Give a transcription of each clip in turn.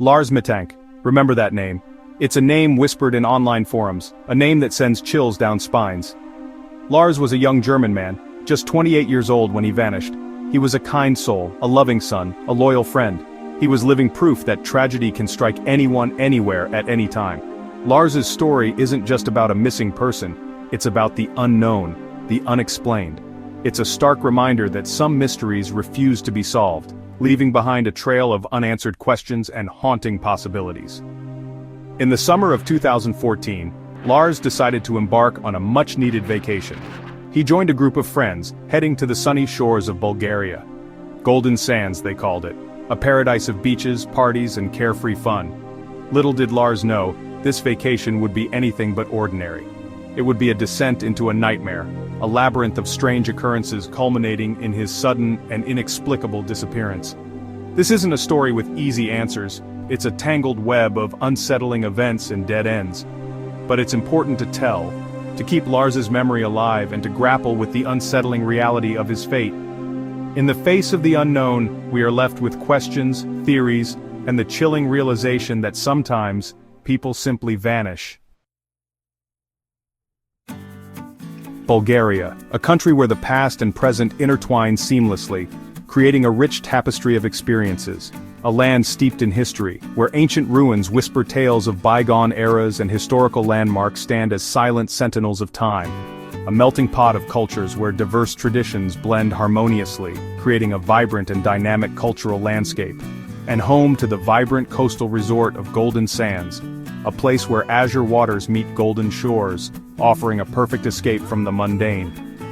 Lars Mittank, remember that name. It's a name whispered in online forums, a name that sends chills down spines. Lars was a young German man, just 28 years old when he vanished. He was a kind soul, a loving son, a loyal friend. He was living proof that tragedy can strike anyone anywhere at any time. Lars's story isn't just about a missing person, it's about the unknown, the unexplained. It's a stark reminder that some mysteries refuse to be solved, leaving behind a trail of unanswered questions and haunting possibilities. In the summer of 2014, Lars decided to embark on a much-needed vacation. He joined a group of friends, heading to the sunny shores of Bulgaria. Golden Sands, they called it, a paradise of beaches, parties, and carefree fun. Little did Lars know, this vacation would be anything but ordinary. It would be a descent into a nightmare, a labyrinth of strange occurrences culminating in his sudden and inexplicable disappearance. This isn't a story with easy answers, it's a tangled web of unsettling events and dead ends. But it's important to tell, to keep Lars's memory alive and to grapple with the unsettling reality of his fate. In the face of the unknown, we are left with questions, theories, and the chilling realization that sometimes, people simply vanish. Bulgaria, a country where the past and present intertwine seamlessly, creating a rich tapestry of experiences. A land steeped in history, where ancient ruins whisper tales of bygone eras and historical landmarks stand as silent sentinels of time. A melting pot of cultures where diverse traditions blend harmoniously, creating a vibrant and dynamic cultural landscape. And home to the vibrant coastal resort of Golden Sands, a place where azure waters meet golden shores, offering a perfect escape from the mundane.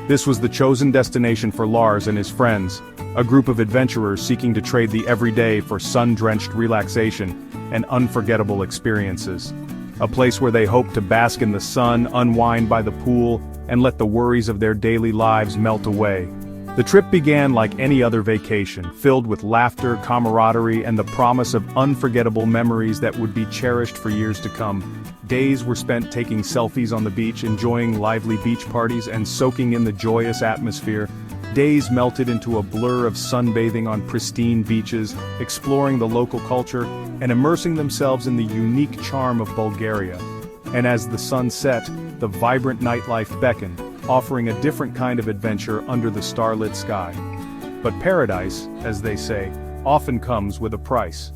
This was the chosen destination for Lars and his friends, a group of adventurers seeking to trade the everyday for sun-drenched relaxation and unforgettable experiences. A place where they hoped to bask in the sun, unwind by the pool, and let the worries of their daily lives melt away. The trip began like any other vacation, filled with laughter, camaraderie, and the promise of unforgettable memories that would be cherished for years to come. Days were spent taking selfies on the beach, enjoying lively beach parties, and soaking in the joyous atmosphere. Days melted into a blur of sunbathing on pristine beaches, exploring the local culture, and immersing themselves in the unique charm of Bulgaria. And as the sun set, the vibrant nightlife beckoned, offering a different kind of adventure under the starlit sky. But paradise, as they say, often comes with a price.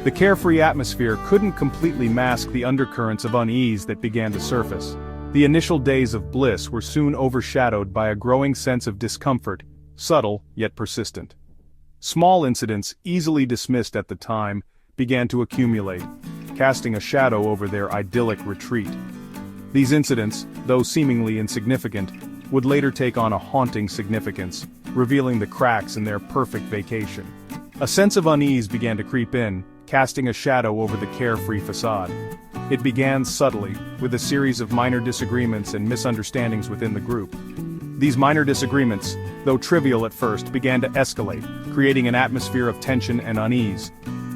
The carefree atmosphere couldn't completely mask the undercurrents of unease that began to surface. The initial days of bliss were soon overshadowed by a growing sense of discomfort, subtle yet persistent. Small incidents, easily dismissed at the time, began to accumulate, casting a shadow over their idyllic retreat. These incidents, though seemingly insignificant, would later take on a haunting significance, revealing the cracks in their perfect vacation. A sense of unease began to creep in, casting a shadow over the carefree facade. It began subtly, with a series of minor disagreements and misunderstandings within the group. These minor disagreements, though trivial at first, began to escalate, creating an atmosphere of tension and unease.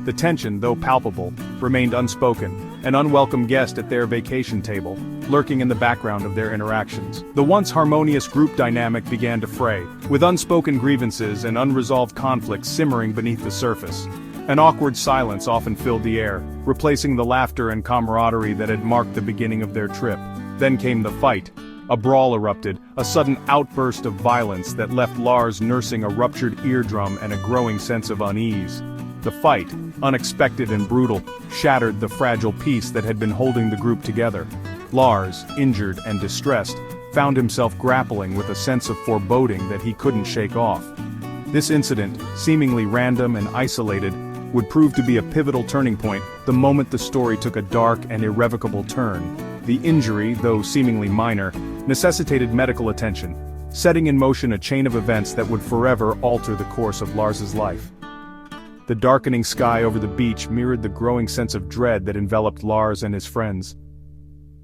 The tension, though palpable, remained unspoken, an unwelcome guest at their vacation table, lurking in the background of their interactions. The once harmonious group dynamic began to fray, with unspoken grievances and unresolved conflicts simmering beneath the surface. An awkward silence often filled the air, replacing the laughter and camaraderie that had marked the beginning of their trip. Then came the fight. A brawl erupted, a sudden outburst of violence that left Lars nursing a ruptured eardrum and a growing sense of unease. The fight, unexpected and brutal, shattered the fragile peace that had been holding the group together. Lars, injured and distressed, found himself grappling with a sense of foreboding that he couldn't shake off. This incident, seemingly random and isolated, would prove to be a pivotal turning point the moment the story took a dark and irrevocable turn. The injury, though seemingly minor, necessitated medical attention, setting in motion a chain of events that would forever alter the course of Lars's life. The darkening sky over the beach mirrored the growing sense of dread that enveloped Lars and his friends.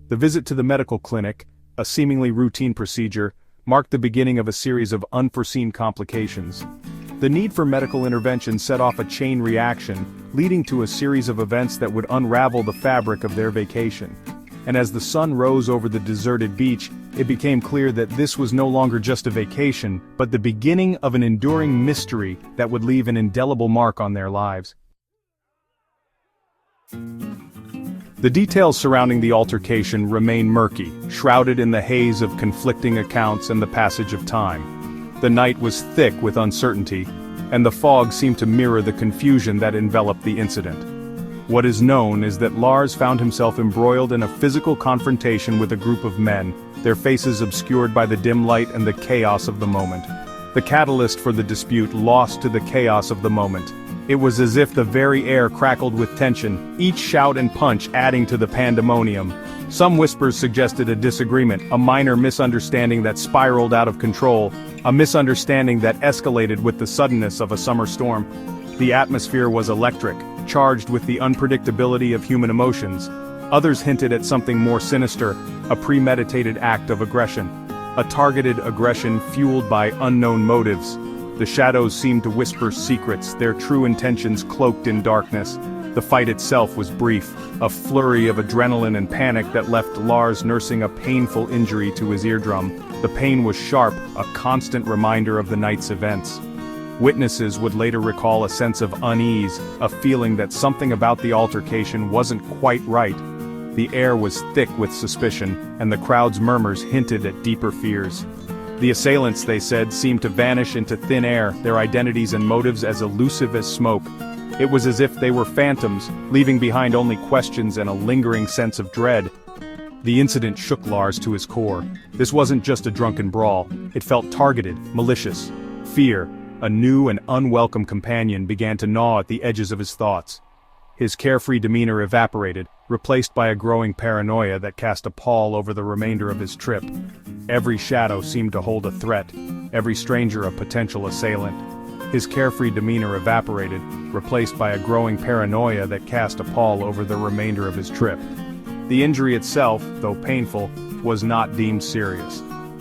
The visit to the medical clinic, a seemingly routine procedure, marked the beginning of a series of unforeseen complications. The need for medical intervention set off a chain reaction, leading to a series of events that would unravel the fabric of their vacation. And as the sun rose over the deserted beach, it became clear that this was no longer just a vacation, but the beginning of an enduring mystery that would leave an indelible mark on their lives. The details surrounding the altercation remain murky, shrouded in the haze of conflicting accounts and the passage of time. The night was thick with uncertainty, and the fog seemed to mirror the confusion that enveloped the incident. What is known is that Lars found himself embroiled in a physical confrontation with a group of men, their faces obscured by the dim light and the chaos of the moment. The catalyst for the dispute lost to the chaos of the moment. It was as if the very air crackled with tension, each shout and punch adding to the pandemonium. Some whispers suggested a disagreement, a minor misunderstanding that spiraled out of control, a misunderstanding that escalated with the suddenness of a summer storm. The atmosphere was electric, charged with the unpredictability of human emotions. Others hinted at something more sinister, a premeditated act of aggression. A targeted aggression fueled by unknown motives. The shadows seemed to whisper secrets, their true intentions cloaked in darkness. The fight itself was brief, a flurry of adrenaline and panic that left Lars nursing a painful injury to his eardrum. The pain was sharp, a constant reminder of the night's events. Witnesses would later recall a sense of unease, a feeling that something about the altercation wasn't quite right. The air was thick with suspicion, and the crowd's murmurs hinted at deeper fears. The assailants, they said, seemed to vanish into thin air, their identities and motives as elusive as smoke. It was as if they were phantoms, leaving behind only questions and a lingering sense of dread. The incident shook Lars to his core. This wasn't just a drunken brawl, it felt targeted, malicious. Fear, a new and unwelcome companion, began to gnaw at the edges of his thoughts. His carefree demeanor evaporated, replaced by a growing paranoia that cast a pall over the remainder of his trip. Every shadow seemed to hold a threat, every stranger a potential assailant. His carefree demeanor evaporated, replaced by a growing paranoia that cast a pall over the remainder of his trip. The injury itself, though painful, was not deemed serious.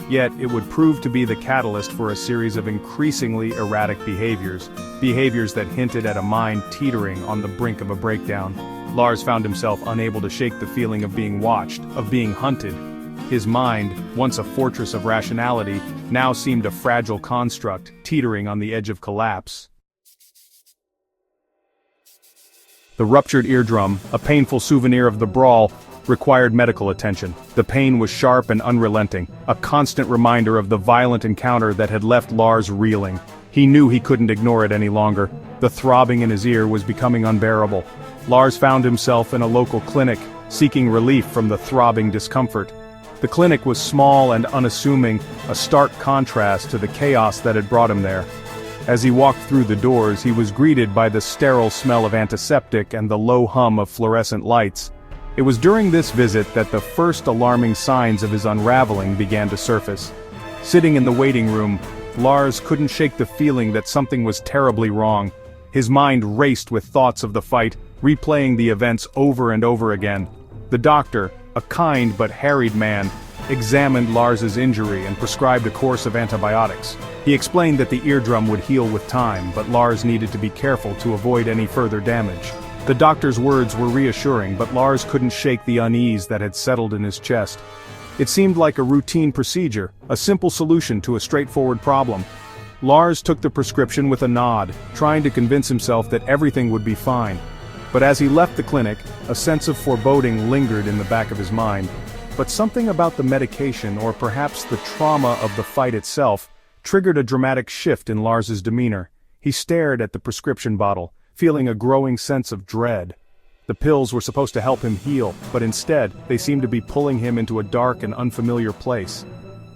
Yet it would prove to be the catalyst for a series of increasingly erratic behaviors that hinted at a mind teetering on the brink of a breakdown. Lars found himself unable to shake the feeling of being watched, of being hunted. His mind, once a fortress of rationality, now seemed a fragile construct, teetering on the edge of collapse. The ruptured eardrum, a painful souvenir of the brawl, required medical attention. The pain was sharp and unrelenting, a constant reminder of the violent encounter that had left Lars reeling. He knew he couldn't ignore it any longer. The throbbing in his ear was becoming unbearable. Lars found himself in a local clinic, seeking relief from the throbbing discomfort. The clinic was small and unassuming, a stark contrast to the chaos that had brought him there. As he walked through the doors, he was greeted by the sterile smell of antiseptic and the low hum of fluorescent lights. It was during this visit that the first alarming signs of his unraveling began to surface. Sitting in the waiting room, Lars couldn't shake the feeling that something was terribly wrong. His mind raced with thoughts of the fight, replaying the events over and over again. The doctor, a kind but harried man, examined Lars's injury and prescribed a course of antibiotics. He explained that the eardrum would heal with time, but Lars needed to be careful to avoid any further damage. The doctor's words were reassuring, but Lars couldn't shake the unease that had settled in his chest. It seemed like a routine procedure, a simple solution to a straightforward problem. Lars took the prescription with a nod, trying to convince himself that everything would be fine. But as he left the clinic, a sense of foreboding lingered in the back of his mind. But something about the medication, or perhaps the trauma of the fight itself, triggered a dramatic shift in Lars's demeanor. He stared at the prescription bottle, feeling a growing sense of dread. The pills were supposed to help him heal, but instead, they seemed to be pulling him into a dark and unfamiliar place.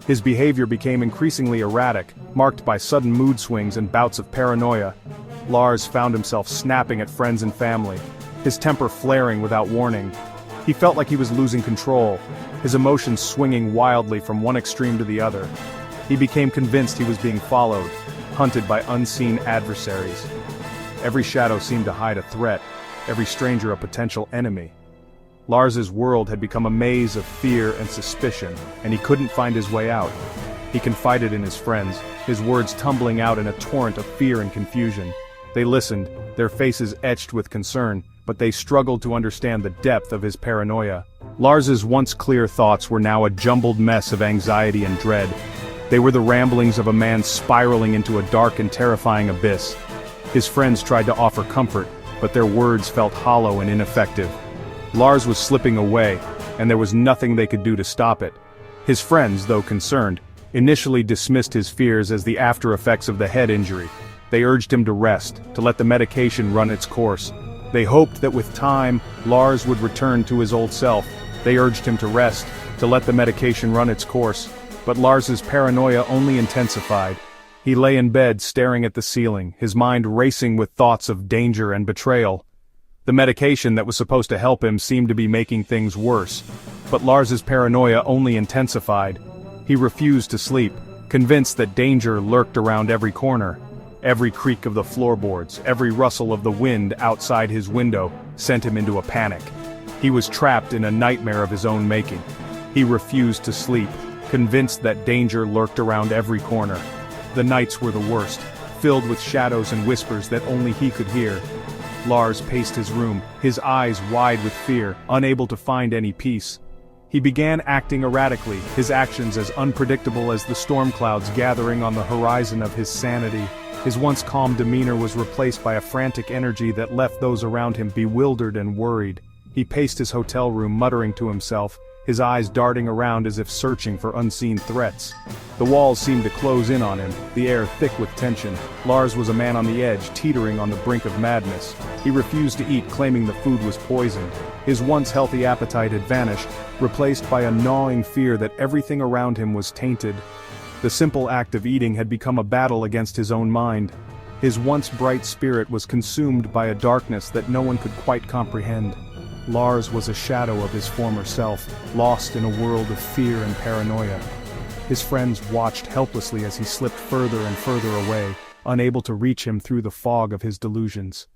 His behavior became increasingly erratic, marked by sudden mood swings and bouts of paranoia. Lars found himself snapping at friends and family, his temper flaring without warning. He felt like he was losing control, his emotions swinging wildly from one extreme to the other. He became convinced he was being followed, hunted by unseen adversaries. Every shadow seemed to hide a threat, every stranger a potential enemy. Lars's world had become a maze of fear and suspicion, and he couldn't find his way out. He confided in his friends, his words tumbling out in a torrent of fear and confusion. They listened, their faces etched with concern, but they struggled to understand the depth of his paranoia. Lars's once clear thoughts were now a jumbled mess of anxiety and dread. They were the ramblings of a man spiraling into a dark and terrifying abyss. His friends tried to offer comfort, but their words felt hollow and ineffective. Lars was slipping away, and there was nothing they could do to stop it. His friends, though concerned, initially dismissed his fears as the after effects of the head injury. They urged him to rest, to let the medication run its course. They hoped that with time, Lars would return to his old self. They urged him to rest, to let the medication run its course. But Lars's paranoia only intensified. He lay in bed staring at the ceiling, his mind racing with thoughts of danger and betrayal. The medication that was supposed to help him seemed to be making things worse. But Lars's paranoia only intensified. He refused to sleep, convinced that danger lurked around every corner. Every creak of the floorboards, every rustle of the wind outside his window sent him into a panic. He was trapped in a nightmare of his own making. He refused to sleep, convinced that danger lurked around every corner. The nights were the worst, filled with shadows and whispers that only he could hear. Lars paced his room, his eyes wide with fear, unable to find any peace. He began acting erratically, his actions as unpredictable as the storm clouds gathering on the horizon of his sanity. His once calm demeanor was replaced by a frantic energy that left those around him bewildered and worried. He paced his hotel room muttering to himself, his eyes darting around as if searching for unseen threats. The walls seemed to close in on him, the air thick with tension. Lars was a man on the edge, teetering on the brink of madness. He refused to eat, claiming the food was poisoned. His once healthy appetite had vanished, replaced by a gnawing fear that everything around him was tainted. The simple act of eating had become a battle against his own mind. His once bright spirit was consumed by a darkness that no one could quite comprehend. Lars was a shadow of his former self, lost in a world of fear and paranoia. His friends watched helplessly as he slipped further and further away, unable to reach him through the fog of his delusions.